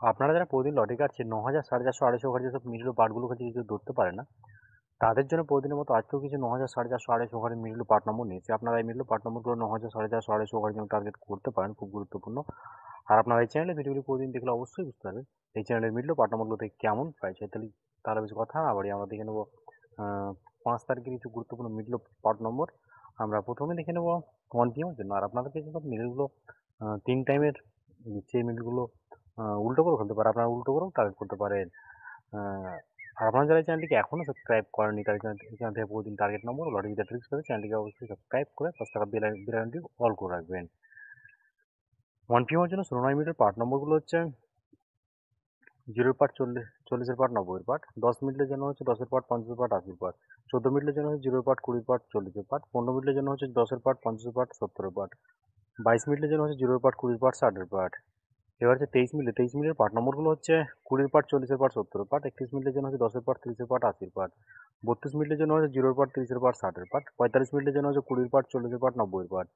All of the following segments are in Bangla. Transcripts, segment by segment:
আপনারা যারা প্রতিদিন লটারি কাটছেন ৯,০০০, 450, 250 ঘর যেসব মিডল পার্টগুলো কিছু ধরতে পারে না, তাদের জন্য প্রতিদিনের মতো আজকেও কিছু ৯,০০০, 450, 250 ঘরের মিডল পার্ট নম্বর নিয়েছি। আপনারা এই মিডল পার্ট নম্বরগুলো ৯,০০০, 450, 250 ঘরের জন্য টার্গেট করতে পারেন, খুব গুরুত্বপূর্ণ। আর আপনারা এই চ্যানেলে ভিডিওগুলি প্রতিদিন দেখলে অবশ্যই বুঝতে পারবেন এই চ্যানেলের মিডল পার্ট নম্বরগুলো থেকে কেমন প্রাইস হয়। তাহলে বেশি কথা না বাড়িয়ে আমরা দেখে নেব 5 তারিখের কিছু গুরুত্বপূর্ণ মিডল পার্ট নম্বর। আমরা প্রথমে দেখে নেব 1 PM এর জন্য। আর আপনাদেরকে যেসব মিডলগুলো 3 টাইমের দিচ্ছে, এই মিডলগুলো উল্টো করে খেলতে পারে, আপনারা উল্টো করেও টার্গেট করতে পারেন। আর আপনারা যারা এই চ্যানেলটিকে এখনও সাবস্ক্রাইব করেননি, তারা এখান থেকে প্রতিদিন টার্গেট নম্বর লটারি জিতার ট্রিক্স পেতে চ্যানেলটিকে অবশ্যই সাবস্ক্রাইব করে 5 টাকা বেল আইকনটি অল করে রাখবেন। 1 PM এর জন্য 16 মিনিটের পার্ট নম্বরগুলো হচ্ছে 0 পার্ট 40-এর পার্ট 90-এর পার্ট, 10 মিনিটের জন্য হচ্ছে 10-এর পার্ট 50-এর পার্ট 80-এর পার্ট, 14 মিনিটের জন্য হচ্ছে 0 পার্ট 20 পার্ট 40-এর পার্ট, 15 মিনিটের জন্য হচ্ছে 10-এর পার্ট 50-এর পার্ট 70-এর পার্ট, 22 মিনিটের জন্য হচ্ছে 0 পার্ট 20 পার্ট 60-এর পার্ট। এবার হচ্ছে 23 মিনিটের পার্ট নম্বরগুলো হচ্ছে 20 পার্ট 40-এর পার্ট 70-এর পার্ট, 31 মিনিটের জন্য হচ্ছে 10-এর পার্ট 30-এর পার্ট 80-এর পার্ট, 32 মিনিটের জন্য হচ্ছে 0 পার্ট 30-এর পার্ট 60-এর পার্ট, 45 মিনিটের জন্য হচ্ছে 20 পার্ট 40-এর পার্ট 90-এর পার্ট,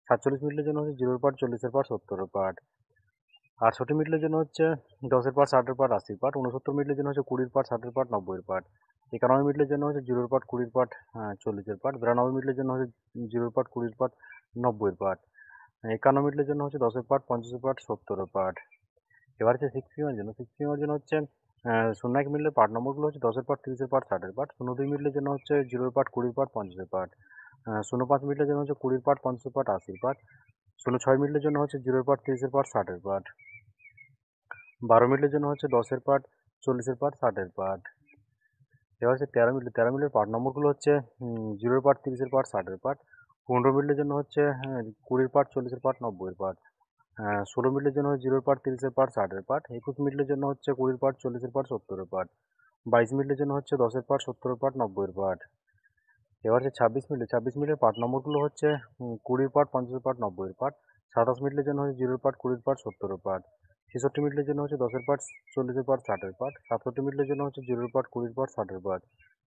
47 মিনিটের জন্য হচ্ছে 0 পার্ট 40-এর পার্ট 70-এর পার্ট, 68 মিনিটের জন্য হচ্ছে 10-এর পার্ট 60-এর পার্ট 80-এর পার্ট, 69 মিনিটের জন্য হচ্ছে 20 পার্ট 60-এর পার্ট 90-এর পার্ট, 91 মিনিটের জন্য হচ্ছে 0 পার্ট 20 পার্ট 40-এর পার্ট, 92 মিনিটের জন্য হচ্ছে 0 পার্ট 20 পার্ট 90-এর পার্ট, 51 মিনিটের জন্য হচ্ছে 10-এর পার্ট 50-এর পার্ট 70-এর পার্ট। এবার হচ্ছে 6 PM এর জন্য। 6 PM এর জন্য হচ্ছে 01 মিডলের পার্ট নম্বরগুলো হচ্ছে 10-এর পার্ট 30-এর পার্ট 60-এর পার্ট, 02 মিডলের জন্য হচ্ছে 0-এর পার্ট 20 পার্ট 50-এর পার্ট, 05 মিডলের জন্য হচ্ছে 20 পার্ট 50-এর পার্ট 80-এর পার্ট, 06 মিডলের জন্য হচ্ছে 0-এর পার্ট 30-এর পার্ট 60-এর পার্ট, 12 মিডলের জন্য হচ্ছে 10-এর পার্ট 40-এর পার্ট 60-এর পার্ট। এবার হচ্ছে 13 মিডলের পার্ট নম্বরগুলো হচ্ছে 0-এর পার্ট 30-এর পার্ট 60-এর পার্ট, 15 মিডলের জন্য হচ্ছে 20-এর পার্ট 40-এর পার্ট 90-এর পার্ট, 16 মিনিটের জন্য হচ্ছে 0 পার্ট 30-এর পার্ট 60-এর পার্ট, 21 মিনিটের জন্য হচ্ছে 20 পার্ট 40-এর পার্ট 70-এর পার্ট, 22 মিনিটের জন্য হচ্ছে 10-এর পার্ট 70-এর পার্ট 90-এর পার্ট। এবার হচ্ছে 26 মিনিটের পার্ট নম্বরগুলো হচ্ছে 20 পার্ট 50-এর পার্ট 90-এর পার্ট, 27 মিনিটের জন্য হচ্ছে 0 পার্ট 20 পার্ট 70-এর পার্ট, 66 মিনিটের জন্য হচ্ছে 10-এর পার্ট 40-এর পার্ট 60-এর পার্ট, 67 মিনিটের জন্য হচ্ছে 0 পার্ট 20 পার্ট 60-এর পার্ট,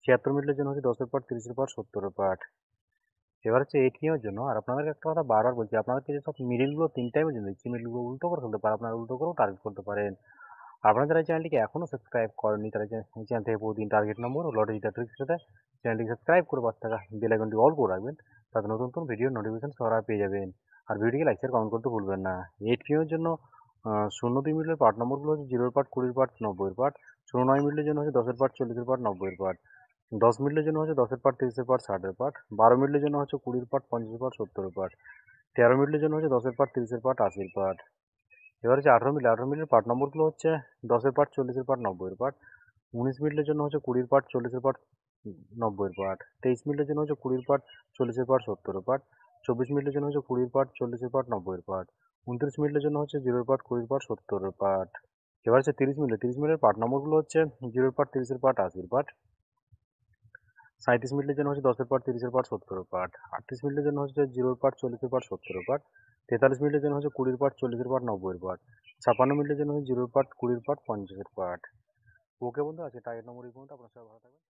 76 মিনিটের জন্য হচ্ছে 10-এর পার্ট 30-এর পার্ট 70-এর পার্ট। এবার হচ্ছে 8 PM এর জন্য। আর আপনাদেরকে একটা কথা বারবার বলছি, আপনাদেরকে যেসব মিডলগুলো 3 টাইমের জন্য দিচ্ছি, মিডলগুলো উল্টো করে ফেলতে পারেন, আপনারা উল্টো করেও টার্গেট করতে পারেন। আপনারা যারা এই চ্যানেলটিকে এখনও সাবস্ক্রাইব করেননি, তারা এই চ্যানেল থেকে প্রতিদিন টার্গেট নম্বর ও লটারি জিতার ট্রিক্স পেতে চ্যানেলটিকে সাবস্ক্রাইব করে 5 টাকা বেল আইকনটি অল করে রাখবেন, তাতে নতুন নতুন ভিডিওর নোটিফিকেশন সবার আগে পেয়ে যাবেন। আর ভিডিওটিকে লাইক শেয়ার কমেন্ট করতে ভুলবেন না। 8 PM এর জন্য 02 মিডলের পার্ট নম্বরগুলো হচ্ছে 0-এর পার্ট 20 পার্ট 90-এর পার্ট, 09 মিডলের জন্য হচ্ছে 10-এর পার্ট 40-এর পার্ট 90-এর পার্ট, 10 মিডলের জন্য হচ্ছে 10-এর পার্ট 30-এর পার্ট 60-এর পার্ট, 12 মিডলের জন্য হচ্ছে 20 পার্ট 50-এর পার্ট 70-এর পার্ট, 13 মিডলের জন্য হচ্ছে 10-এর পার্ট 30-এর পার্ট 80-এর পার্ট। এবার হচ্ছে 18 মিনিটের পার্ট নম্বরগুলো হচ্ছে 10-এর পার্ট 40-এর পার্ট 90-এর পার্ট, 19 মিনিটের জন্য হচ্ছে 20 পার্ট 40-এর পার্ট 90-এর পার্ট, 23 মিনিটের জন্য হচ্ছে 20 পার্ট 40-এর পার্ট 70-এর পার্ট, 24 মিনিটের জন্য হচ্ছে 20 পার্ট 40-এর পার্ট 90-এর পার্ট, 29 মিনিটের জন্য হচ্ছে 0 পার্ট 20 পার্ট 70-এর পার্ট। এবার হচ্ছে 30 মিনিটের পার্ট নম্বরগুলো হচ্ছে 0 পার্ট 30-এর পার্ট 80-এর পার্ট, 37 মিনিটের জন্য হচ্ছে 10-এর পার্ট 30-এর পার্ট 70-এর পার্ট, 38 মিনিটের জন্য হচ্ছে 0 পার্ট 40-এর পার্ট 70-এর পার্ট, 43 মিনিটের জন্য হচ্ছে 20 পার্ট 40-এর পার্ট 90-এর পার্ট, 56 মিনিটের জন্য হচ্ছে 0 পার্ট 20 পার্ট 50-এর পার্ট। ওকে বন্ধু, আছে টার্গেট নম্বর এই পর্যন্ত। আপনার সবাই ভালো থাকবেন।